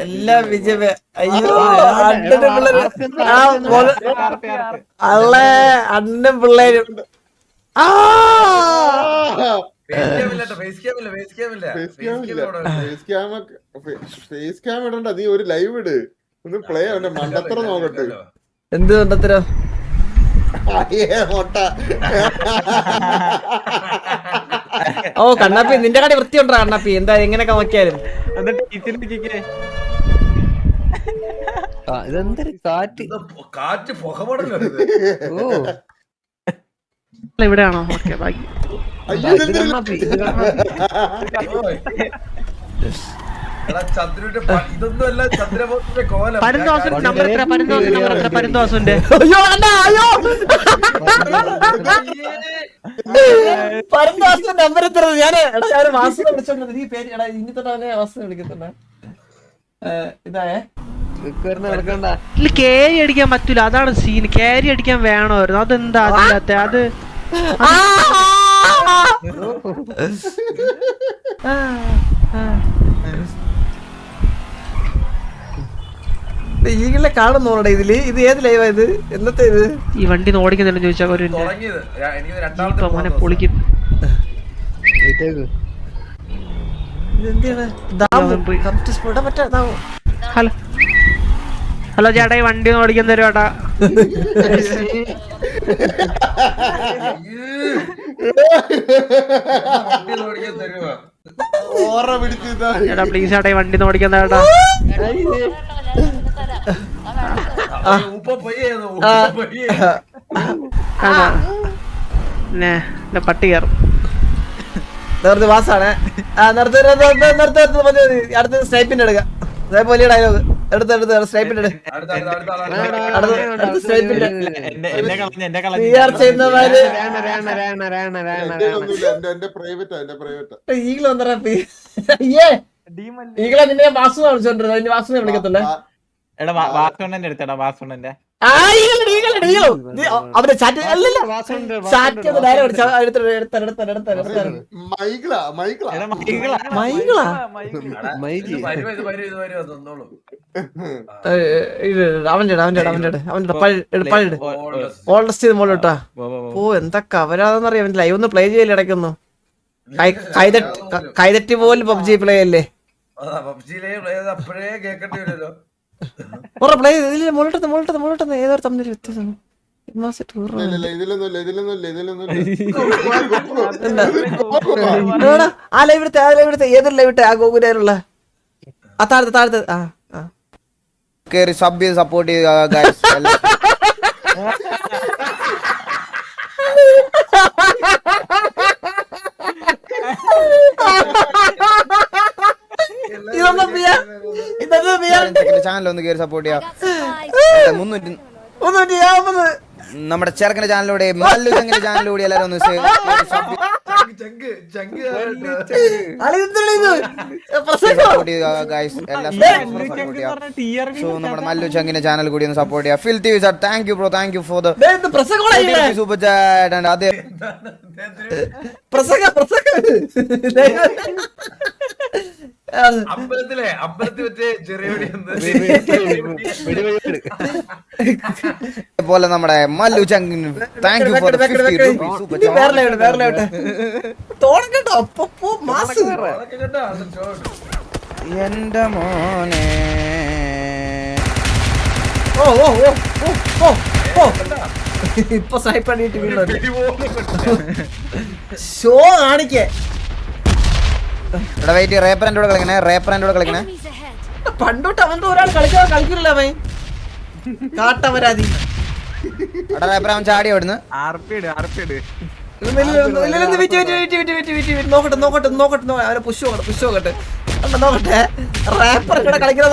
എല്ലാം വിജയമേ. അയ്യോ അണ്ണനും പിള്ളേരും അള്ളേ അണ്ണനും പിള്ളേരും ഫേസ് ക്യാം ഇടണ്ട, നീ ഒരു ലൈവ് ഇട്, ഒന്ന് പ്ലേ അവന്റെ മണ്ടത്തരം നോക്കട്ടെ. എന്ത് മണ്ടത്തരം? ഓ കണ്ണാപ്പി നിന്റെ കട വൃത്തിയുണ്ടോ കണ്ണാപ്പി? എന്താ എങ്ങനെയൊക്കെ നോക്കിയാലും ഇതെന്തൊരു കാറ്റ് കാറ്റ് പുകപടല്ലോ. ഇവിടെയാണോ? ഓക്കെ ബാക്കി ഇതൊന്നുമല്ല ചന്ദ്രബോസിന്റെ കോലം. പരന്തോസിന്റെ നമ്പർ എത്ര? പരന്തോസിന്റെ പരന്തോസിന്റെ നമ്പർ എത്ര? ഞാൻ വാസന വിളിച്ചോണ്ട് ഈ പേര് എടാ ഇനി തൊട്ടവനെ വാസന വിളിക്കുന്നുണ്ട്. ഇതായേ ക്യാരി അടിക്കാൻ പറ്റൂല, അതാണ് സീൻ. ക്യാരി അടിക്കാൻ വേണമായിരുന്നു, അതെന്താ അതില്ലാത്ത? അത് ഈകളെ കാണുന്നോടെ ഇതില്. ഇത് ഏത് ലൈവാ ഇത്? എന്നത്തെ ഇത്? ഈ വണ്ടി ഓടിക്കുന്നില്ലെന്ന് ചോദിച്ചാൽ ഒരു മോനെ പൊളിക്കും. ഹലോ ഹലോ ചേട്ടാ, ഈ വണ്ടി ഓടിക്കാൻ തരും ചേട്ടാ. ചേട്ടാ പ്ലീസ് ചേട്ടാ, ഈ വണ്ടി ഓടിക്കാൻ ചേട്ടാ. പട്ടി കയറും. വാസാണ്. അടുത്ത സ്നൈപ്പിന്റെ എടുക്കാം. അതേപോലെ ഡയലോഗ് എടുത്ത് സ്നൈപ്പിന്റെ എടു. ഈകളെ വന്നേ ഈകളെ നിന്നെ വാസു വിളിച്ചോണ്ടിരുന്നത്. അതിന്റെ വാസുനെ വിളിക്കത്തില്ലേ? അവന്റെ ചാറ്റ് അല്ലല്ലോ, ചാറ്റ് ഡയലോഗ് മോളിട്ടാ. ഓ എന്തൊക്കെ അവരാതെന്നറിയാം. അവന്റെ ലൈവ് ഒന്ന് പ്ലേ ചെയ്യല്ലേ ഇടയ്ക്കൊന്നു? കൈതട്ടി പോലും പബ്ജി പ്ലേ അല്ലേ? പ്ലേ മോളിട്ടത് ഏതോ തമ്മിൽ വ്യത്യാസം. ആ ലൈവിടുത്തെ ഏതൊരു ലൈവിട്ടെ? ആ ഗോകുലുള്ള ആ താഴത്തെ സബ് സപ്പോർട്ട് ചെയ്യുക. ചാനൽ ഒന്ന് കയറി സപ്പോർട്ട് ചെയ്യാം. 350 നമ്മുടെ ചെറുക്കന്റെ ചാനലിലൂടെ മല്ലു ചങ്ങിന്റെ ചാനലിലൂടെ എല്ലാരും ഒന്ന് നമ്മുടെ മല്ലു ചങ്ങിന്റെ ചാനൽ കൂടി ഒന്ന് സപ്പോർട്ട് ചെയ്യാം. ഫിൽ TV sir thank you bro, thank you for the super chat. And അതെ പോലെ നമ്മുടെ മല്ലു ചങ്ങിന് thank you for 50 super chat. എന്റെ മോനെ ഇപ്പൊ സ്നൈപ്പണിട്ട് ഷോ കാണിക്കേ. റേപ്പറിന്റെ കൂടെ കളിക്കണേ. പണ്ടോട്ട് അവന്റെ ഒരാൾ കളിക്കില്ല അവൻ. കാട്ടവരാതി അവൻ ചാടി അവിടുന്ന്. നോക്കട്ടെ അവനെ പുഷ് നോക്കട്ടെ നോക്കട്ടെ. റാപ്പർ ഇവിടെ കളിക്കുന്ന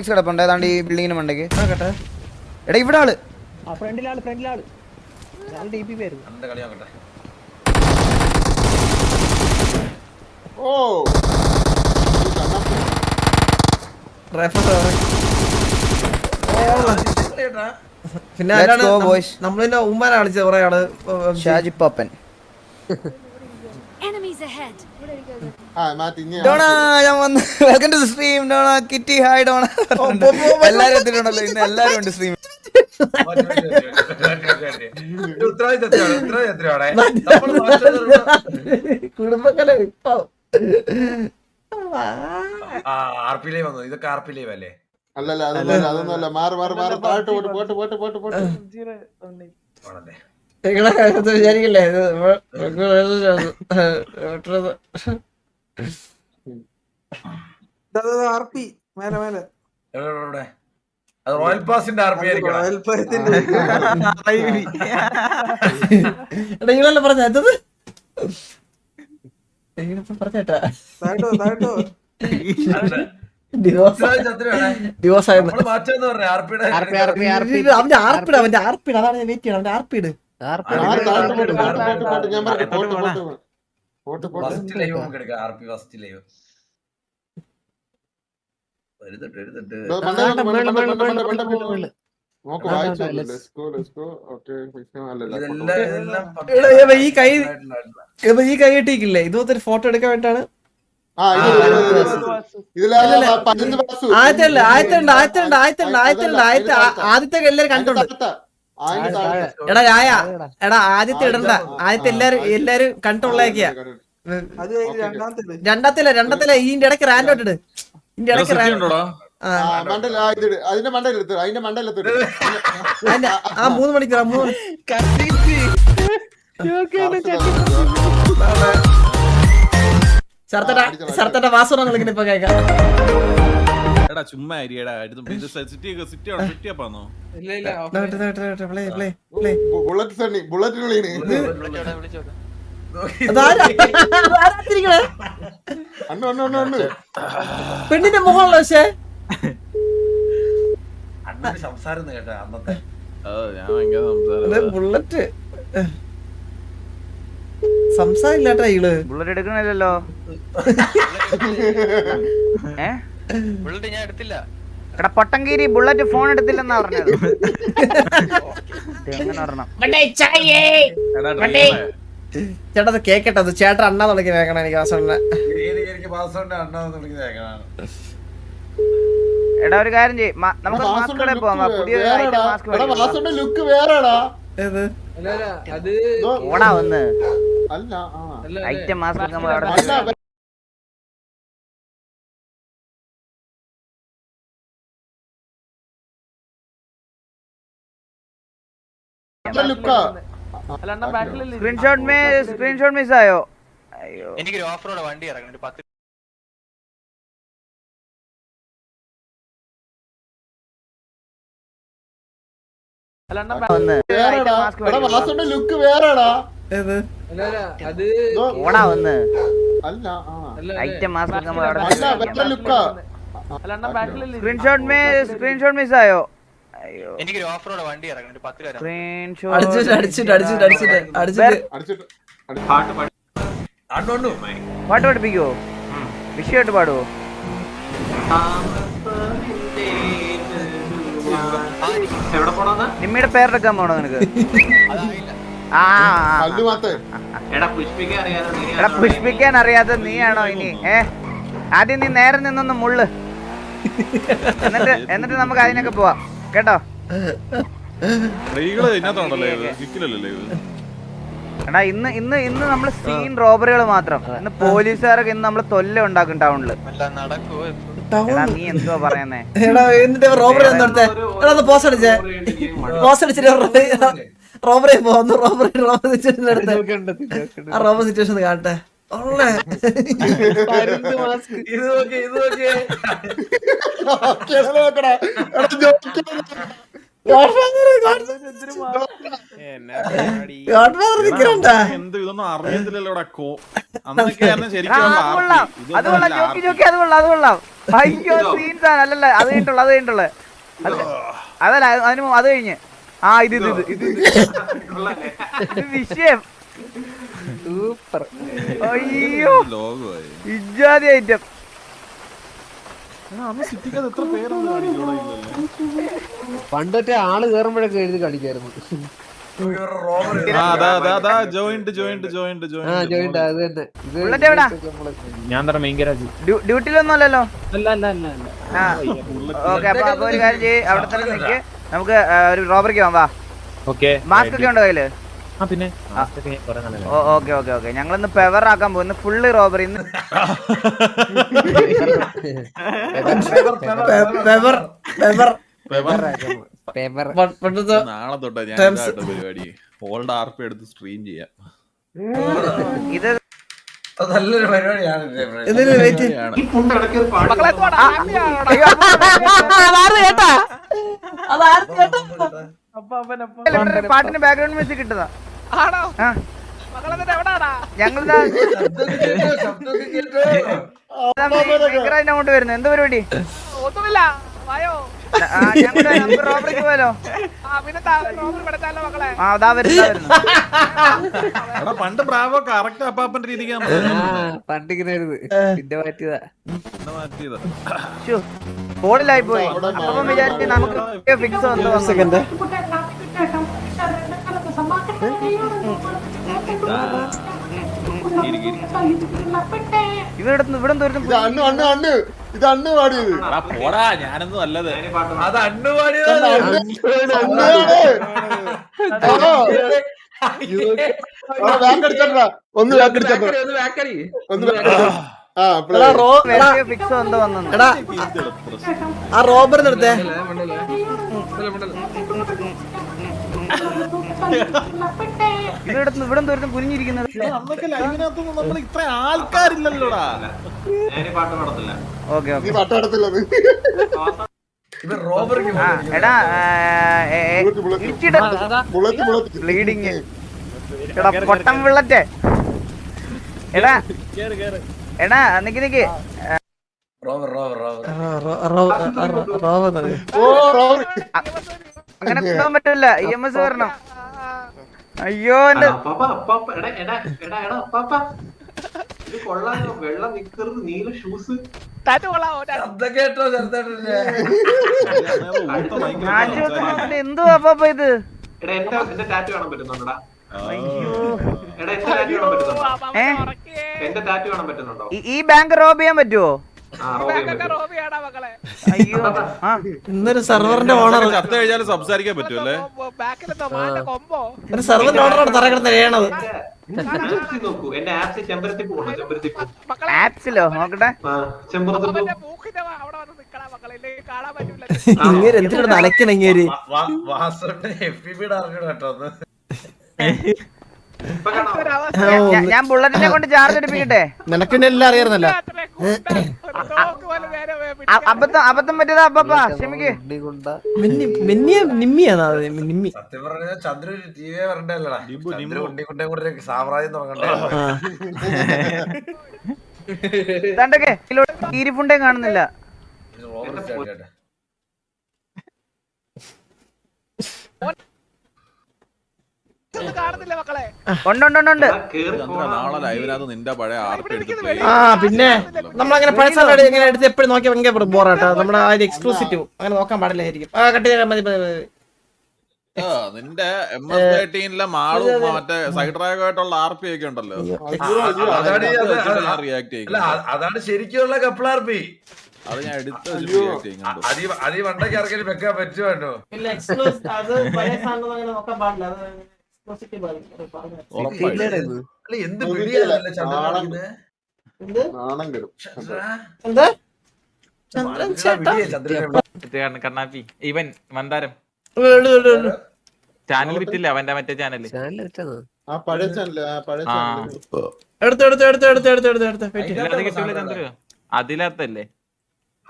കിടപ്പുണ്ട് ഏതാണ്ട് ഈ ബിൽഡിങ്ങിന് മണ്ടേക്ക്. എടാ ഇവിടെ ആള് പിന്നെ നമ്മളിന്റെ ഉമ്മാനെ കളിച്ചത് കുറെ ആള്. ഷാജി പാപ്പൻ. Enemies ahead. മാറ്റി ഇനി ഡോണ ഞാൻ വന്ന് welcome to stream Dona kitty hi Dona എല്ലാരും എത്തിയിട്ടുണ്ടല്ലോ ഇന്ന് എല്ലാരും ഉണ്ട് സ്ട്രീം കുടുംബക്കല ഇപ്പൊ ആർപി ലൈവ് വന്നു. ഇതൊക്കെ ആർപി ലൈവ് അല്ലേ? അല്ലല്ല അതൊന്നുമല്ല മാറി താഴോട്ട് പോട്ട് ആണല്ലേ? നിങ്ങളെ കാര്യത്തിൽ വിചാരിക്കില്ലേ എവിടെ? അത് റോയൽ പാസിന്റെ ആർപി ആയിരിക്കണം. നിങ്ങളല്ലേ പറഞ്ഞ എന്തത് പറഞ്ഞേട്ടാ ഡിവോഴ്സ് ആയിരുന്നു നമ്മള് മാറ്റാന്ന് പറഞ്ഞ ആർപിയുടെ അവന്റെ ആർപ്പിട് അതാണ് ഞാൻ വെയിറ്റ് ചെയ്യണം അവന്റെ ആർപ്പിട് ഞാൻ പോട്ട് ഫസ്റ്റ് ലൈവ് നമുക്ക് എടുക്കാം. ആർപി ഫസ്റ്റ് ലൈവ് നോക്ക് വായിച്ചോ. ഈ കൈ കിട്ടിയില്ലേ ഇതുപോലത്തെ ഒരു ഫോട്ടോ എടുക്കാൻ വേണ്ടിട്ടാണ് ആദ്യത്തെ എല്ലാരും കണ്ടുണ്ട് എടാ എടാ ആദ്യത്തെ ഇടണ്ട ആദ്യത്തെ എല്ലാരും കണ്ടുള്ളേക്കിയാ രണ്ടാമത്തില്ല ഇതിന്റെ ഇടയ്ക്ക് റാൻഡോട്ട് ഇട് ഇതിന്റെ ഇടയ്ക്ക് അതിന്റെ മണ്ടയിലെത്തിട്ട് 3 മണിക്കൂർ ശരത്തന്റെ വാസന കളിക്കുന്ന ഇപ്പൊ കേൾക്കാം എടാ ചുമ്മാ അരിയടാ പെണ്ണിന്റെ മുഖമുള്ള പക്ഷേ അന്നൊരു സംസാരം കേട്ടോ അന്നത്തെ. ബുള്ളറ്റ് സംസാരില്ലാട്ടാ ഇള് ബുള്ളറ്റ് എടുക്കണില്ലല്ലോ ബുള്ളറ്റ് ഞാൻ എടുത്തില്ല. എടാ പൊട്ടങ്കീരി ബുള്ളറ്റ് ഫോൺ എടുത്തില്ലെന്നാ പറഞ്ഞത്. എങ്ങനെ പറഞ്ഞ ചേട്ടാ അത് കേക്കട്ടെ അത് ചേട്ടൻ അണ്ണാ തുടങ്ങി വേക്കണം എനിക്ക് വാസന എനിക്ക് പാസ്വേഡ് അണ്ണാന്ന് വിളിക്കുന്നത് കേൾക്കണം. എടാ ഒരു കാര്യം ചെയ്യ് നമുക്ക് മാസ്ക് കടയിൽ പോവാം. പുതിയ മാസ്ക് ലുക്ക് വേറെടാ ഏത് ഓടാ വന്ന് അല്ല ഐറ്റം മാസ്ക് നമ്മൾ അവിടെ സ്ക്രീൻഷോട്ട് മിസ് ആയോ? അയ്യോ എനിക്കൊരു ഓഫ് റോഡ് വണ്ടി ഇറങ്ങണം. 10 ലുക്ക് വേറെടാ ഏത് ഓടാ വന്ന് അല്ല ഐറ്റം മാസ്ക് നമ്മൾ അവിടെ ലുക്കാ സ്ക്രീൻഷോട്ട് മിസ് ആയോ? അയ്യോ എനിക്കൊരു ഓഫ് റോഡ് വണ്ടി ഇറങ്ങണം. 10 പേരാ. പാട്ട് പഠിപ്പിക്കോ? വിഷയമായിട്ട് പാടുവോ? നിമ്മയുടെ പേരെടുക്കാൻ പോണോ നിനക്ക്? എടാ പുഷ്പിക്കാൻ അറിയാത്ത നീയാണോ ഇനി? ആദ്യം നീ നേരെ നിന്നൊന്ന് മുള്ളു, എന്നിട്ട് നമുക്ക് അതിനൊക്കെ പോവാം കേട്ടോ. എടാ ഇന്ന് നമ്മള് സീൻ റോബറികൾ മാത്രം. ഇന്ന് പോലീസുകാരൊക്കെ ഇന്ന് നമ്മള് തൊല്ല ഉണ്ടാക്കും ടൗണില്. എടാ നീ എന്തുവാ പറയുന്നേ? റോബറി പോസ്റ്റ് അടിച്ചേ പോസ്റ്റ് അടിച്ചിട്ട് റോബറി പോന്നു. റോബറി സിറ്റുവേഷൻ കാണട്ടെ. അയ്യോ സീൻസ് അല്ലല്ല അത് കഴിഞ്ഞിട്ടുള്ള അതല്ല അത് കഴിഞ്ഞ് ഇത് വിഷയം. സൂപ്പർ. അയ്യോ ഇജാതി ഐറ്റം. പണ്ടൊക്കെ ആള് കേറുമ്പോഴൊക്കെ എഴുതി കളിക്കായിരുന്നു. ജോയിന്റ് ബുള്ളറ്റ് എവിടാ? ഞാൻ തന്നെ മെയിൻ ഗാരേജ്. ഡ്യൂട്ടിയിലൊന്നും അല്ലല്ലോ. അല്ല. ഓക്കെ, അപ്പൊ ഒരു കാര്യം ചെയ്യ്, അവിടെ തന്നെ നിൽക്ക്. നമുക്ക് ഒരു റോബറിക്ക് പോവാം. വാ. ഓക്കെ. മാസ്ക് ഒക്കെ ഉണ്ടോ കയ്യില്? പിന്നെ ഓക്കെ ഞങ്ങളിന്ന് പെവർ ആക്കാൻ പോകുന്നു. Full robbery. ഇന്ന് നാളെ തൊട്ടാ ഞാൻ പരിപാടി ഓൾഡ് ആർപി എടുത്ത് സ്ട്രീം ചെയ്യാം. ഇത് നല്ലൊരു പരിപാടിയാണ്. പാട്ടിന് ബാക്ക്ഗ്രൗണ്ട് മ്യൂസിക് കിട്ടുന്നതാ. ഞങ്ങളിതാ അങ്ങോട്ട് വരുന്നു. എന്ത് പരിപാടി? ഞങ്ങളുടെ റോബറിക്ക് പോയാലോ? അതാ വരുന്നു. പണ്ട് ബ്രാവോ കറക്റ്റ് അപ്പാപ്പന്റെ രീതിക്ക് ഫോണിലായി പോയി. അപ്പം വിചാരിച്ച് നമുക്ക് ഫിക്സ് വന്നു. ഇവിടെ ഇത് അണ്ണു പാടിയത്. പോടാ, ഞാനൊന്നും അല്ലത്. അത് അണ്ണു പാടിയത്. ഒന്ന് ഫിക്സ് വന്നു വന്നു. ആ റോബർ നിർത്തേ. ഇവിടെ തോരുന്നു കുനിഞ്ഞിരിക്കുന്നത്. അന്നൊക്കെ ലൈവിനകത്തൊന്നും നമ്മൾ ഇത്ര ആൾക്കാരില്ലല്ലോടാ. ഓക്കെ നീ പട്ടടത്തില്ലത്. എടാ ബ്ലീഡിങ്. എടാ പൊട്ടം വിള്ളറ്റെ. എടാ നിക്ക് അങ്ങനെ പോകാൻ പറ്റില്ല. EMS വരണം. അയ്യോ എന്റെ എന്തുവാ പാപ്പ ഇത്? ഈ ബാങ്ക് റോബ് ചെയ്യാൻ പറ്റുമോ? അയ്യോ, ഇന്നൊരു സെർവറിന്റെ ഓണർ ചത്ത കഴിഞ്ഞാലും സംസാരിക്കാൻ പറ്റുമല്ലേ? ഒരു സെർവറിന്റെ ഓണറാണ് തറ കിടന്ന് എഴയണത്. ആപ്സിലോ നോക്കട്ടെ. ഇങ്ങനെ എന്തിനാണ് നനയ്ക്കണ ഇങ്ങനെ? ഞാൻ ബുള്ളറ്റിനെ കൊണ്ട് ചാർജ് എടുപ്പിക്കട്ടെ. നിനക്ക് പിന്നെ എല്ലാം അറിയാറുന്നല്ലോ. അബദ്ധം പറ്റിയതാ അപ്പ ക്ഷമിക്ക്. നിമ്മിയാണ് നിമ്മി. സത്യം പറഞ്ഞാൽ ചന്ദ്രൻ TV വരണ്ടല്ലടാ. ഉണ്ണിക്കുണ്ടെ കൂടെ സാമ്രാജ്യം തുടങ്ങണ്ടേ? തണ്ടൊക്കെ ഈരിഫുണ്ടേ കാണുന്നില്ല. ഉണ്ട്. നാളെ ലൈവിനകത്ത് നിന്റെ പഴയ ആർപി എടുത്ത് ആ പിന്നെ നമ്മളങ്ങനെ പഴയ സാധനം ഇങ്ങനെ എടുത്ത് എപ്പോഴും നോക്കിയാൽ ഭയങ്കര ബോറാട്ടോ. നമ്മുടെ ആ എക്സ്ക്ലൂസീവ് അങ്ങനെ നോക്കാൻ പാടില്ലായിരിക്കും. കട്ട് ചെയ്താൽ മതി. നിന്റെ MS13 മാളും മറ്റേ സൈഡ് ഡ്രൈവ് ആയിട്ടുള്ള ആർപി ഒക്കെ ഉണ്ടല്ലോ. റിയാക്ട് ചെയ്യും. അതാണ് ശരിക്കുള്ള കപ്പിളാർപി. അത് ഞാൻ എടുത്ത് റിയാക്ട് ചെയ്യുന്നുണ്ട്. അത് വണ്ടൊക്കെ ഇറക്കി വെക്കാൻ പറ്റുമോ? എന്ത് പിടിയല്ലേ ചന്ദ്രൻ? നാണം കെടും. കണ്ണാപ്പി ഇവൻ മന്ദാരം ചാനൽ വിറ്റില്ല. അവന്റെ മറ്റേ ചാനല് ആ പഴയ ചാനല് ചന്ദ്ര അതിലകത്തല്ലേ?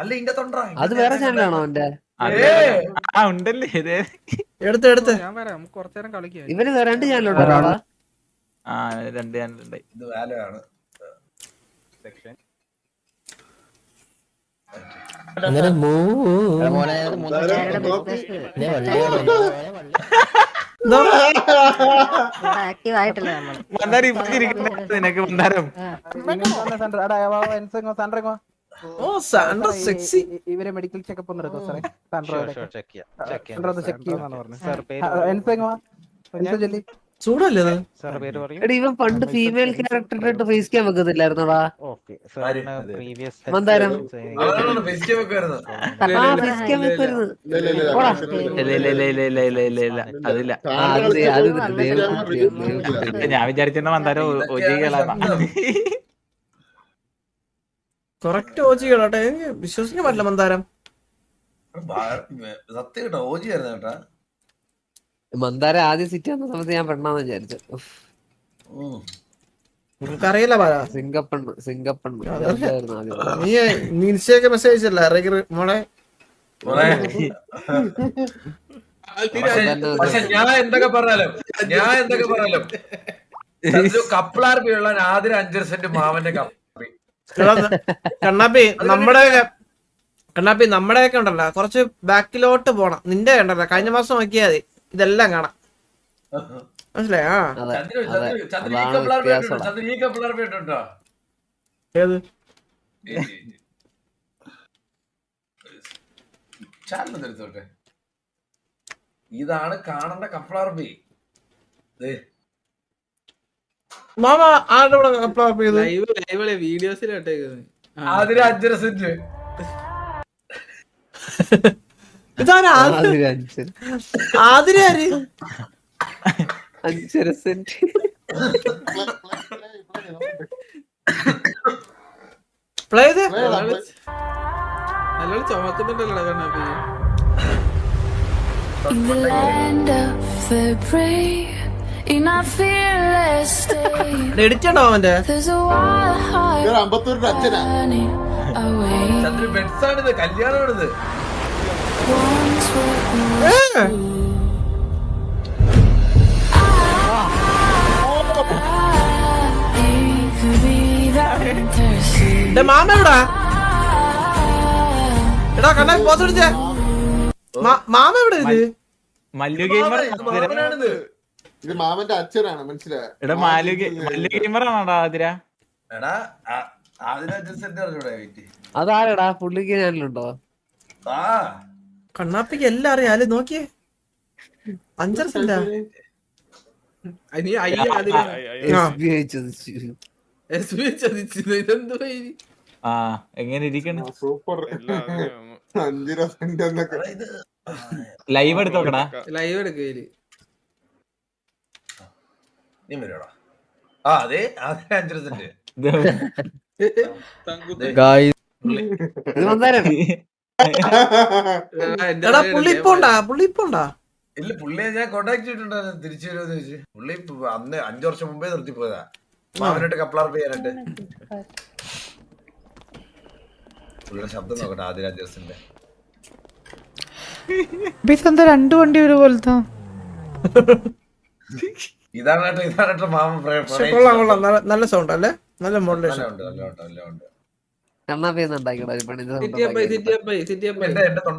അല്ല ഇന്റെ തൊണ്ട അത് വേറെ ചാനലാണോ അവന്റെ? ഉണ്ടല്ലേ ഇതേ എടുത്ത് ഞാൻ വരാം, കുറച്ചേരം കളിക്കാം. ഇവന് രണ്ട് ചാനലുണ്ടോ? രണ്ട് ചാനലുണ്ടായി. ഇത് വാലയാണ്. നിനക്ക് മന്ദാരം ഇവരെ മെഡിക്കൽ ചെക്കപ്പ് ഒന്ന് എടുക്കും സാറേ. ചൂടല്ലേ ഇത്? എടി ഇവൻ പണ്ട് ഫീമെയിൽ ക്യാരക്ടറിട്ട് ഫേസ് ക്യാം വെക്കത്തില്ലായിരുന്നോടാ മന്ദാരം? അവരാണോ ഫേസ് ക്യാം ഒക്കെ വരുന്നത്? ആ ഫേസ് ക്യാം വെക്കരുത്. പോടാ. ഇല്ല അതില്ല. ഞാൻ വിചാരിച്ചിരുന്ന മന്ദാരം ഒജികളാണ്. കറക്റ്റ് ഓജികളാട്ടെ, എനിക്ക് വിശ്വസിക്കാൻ പറ്റില്ല മന്ദാരം. സത്യം കേട്ടോ, ഓജി ആയിരുന്നു കേട്ടാ. മന്ദാരം ആദ്യം സിറ്റി വന്ന സമയത്ത് ഞാൻ പെണ്ണാന്ന് വിചാരിച്ചു. നിനക്കറിയില്ല പറ. സിംഗപ്പണ്ണ് നീ ഇൻസ്റ്റയൊക്കെ മെസ്സേജ് അയച്ചല്ല മോളെ. പക്ഷെ ഞാൻ എന്തൊക്കെ പറഞ്ഞാലും കപ്പിളാർപ്പിയുള്ള ആദ്യം 5% മാമന്റെ കപ്പി. കണ്ണാപ്പി നമ്മുടെയൊക്കെ ഉണ്ടല്ലോ കുറച്ച് ബാക്കിലോട്ട് പോണം. നിന്റെ ഉണ്ടല്ലോ കഴിഞ്ഞ മാസം നോക്കിയാൽ മതി, ഇതെല്ലാം കാണാം. മനസ്സിലായി? ഏത് ചാനൽ ഇതാണ് കാണേണ്ട കപ്പിളാർപ്പി. മാമ ആരുടെ കൂടെ അപ്ലോഡ് ചെയ്ത് വീഡിയോസിലിട്ടേക്കുന്നത് അതിന് 5% ഇതാരാ? ആതിരാര്? 5 സെന്റ് പ്ലേ ചെയ്ത് നല്ലോണം ചുമക്കുന്നുണ്ടല്ലോ കണ്ണാപ്പി. In the land of the brave, in our fearless state, edit ഉണ്ടോ അവന്റെ? there's a wild heart അമ്പത്തൂരിന്റെ അച്ഛനാ. running away. ചന്ദ്രൻ ബെഡ്സാണിത്, കല്യാണമാണിത്. Once were മാമ എവിടാ? എടാ കണ്ണാപ്പി പോസ് അടിച്ചേ. മാമ എവിടെ? ഇത് മല്ലു ഗെയിമർ ഇത് മാമന്റെ അച്ഛനാണ്, മനസ്സിലായോ? എടാ മല്ലു ഗെയിമർ ആണോടാ ആതിര? എടാ അതിന് 5% അറിഞ്ഞൂടെ? അതാരടാ? പുള്ളിക്ക് ചാനലുണ്ടോ? ആ കണ്ണാപ്പിക്ക് എല്ലാം അറിയാം. നോക്കിയേ 5 സെന്റാ. ആ എങ്ങനെ ഇരിക്കണ്? സൂപ്പർ. 5 സെന്റ് എന്നൊക്കെ ഇത് ലൈവ് എടുത്തോക്കടാ. ലൈവ് എടുക്കയില് നീ വരുവാടാ. ആ അതെ, അതിന് 5%. ഇത് മന്ദാരം. എടാ പുള്ളി ഇപ്പോണ്ടാ? ഇല്ല, പുള്ളിയെ ഞാൻ കോണ്ടാക്ട് ചെയ്തിട്ടുണ്ടായിരുന്നു. തിരിച്ചു വരുമെന്ന് ചോദിച്ചു. പുള്ളി അന്ന് 5 വർഷം മുമ്പേ നിർത്തിപ്പോയതാ മാമനായിട്ട് കപ്പിളാർപ്പ് ചെയ്യാനായിട്ട്. പുള്ളിയുടെ ശബ്ദം നോക്കട്ടെ, ആദ്യ 5%. ഇതെന്താ 2 വണ്ടി ഒരുപോലത്തെ? ഇതാണ് മാമ. കൊള്ളാം. നല്ല സൗണ്ട് അല്ലേ? നല്ല മോഡുലേഷൻ. കണ്ണാപ്പി ഉണ്ടാക്കിയോടാ പണി. എന്റെ തൊണ്ട